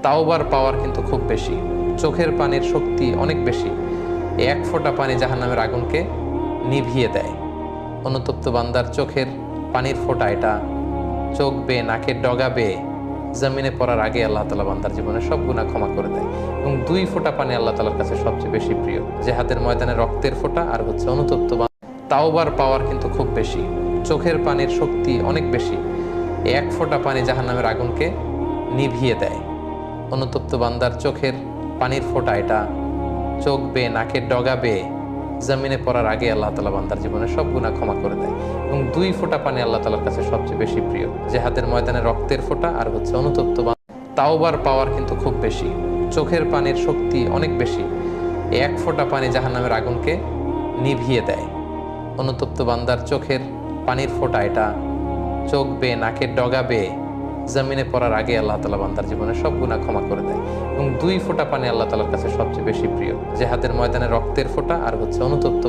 তাওবার পাওয়ার কিন্তু খুব বেশি। চোখের পানির শক্তি অনেক বেশি। এক ফোঁটা পানি জাহান্নামের আগুনকে নিভিয়ে দেয়। অনুতপ্ত বান্দার চোখের পানির ফোঁটা এটা চোখ বেয়ে, নাকের ডগা বেয়ে জমিনে পড়ার আগে আল্লাহ তাআলা বান্দার জীবনে সব গুনাহ ক্ষমা করে দেয়। এবং 2 ফোঁটা পানি আল্লাহ তাআলার কাছে সবচেয়ে বেশি প্রিয়। জিহাদের ময়দানে রক্তের ফোঁটা আর হচ্ছে অনুতপ্ত তাওবার পাওয়ার কিন্তু খুব বেশি। চোখের পানির শক্তি অনেক বেশি। এক ফোঁটা পানি জাহান্নামের আগুনকে নিভিয়ে দেয়। অনুতপ্ত বান্দার চোখের পানির ফোঁটা এটা চোখ বেয়ে, নাকের ডগা বেয়ে জমিনে পড়ার আগে আল্লাহ তাআলা বান্দার জীবনে সব গুনাহ ক্ষমা করে দেয়। এবং 2 ফোঁটা পানি আল্লাহ তাআলার কাছে সবচেয়ে বেশি প্রিয়। জিহাদের ময়দানে রক্তের ফোঁটা আর হচ্ছে অনুতপ্ত তাওবার পাওয়ার কিন্তু খুব বেশি। চোখের পানির শক্তি অনেক বেশি। এক ফোঁটা পানি জাহান্নামের আগুনকে নিভিয়ে দেয়। অনুতপ্ত বান্দার চোখের পানির ফোঁটা এটা চোখ বেয়ে, নাকের ডগা বেয়ে জমিনে পড়ার আগে আল্লাহ তাআলা বান্দার জীবনে সব গুনাহ ক্ষমা করে দেয়। এবং 2 ফোঁটা পানি আল্লাহ তাআলার কাছে সবচেয়ে বেশি প্রিয়। জিহাদের ময়দানে রক্তের ফোঁটা আর হচ্ছে অনুতপ্ত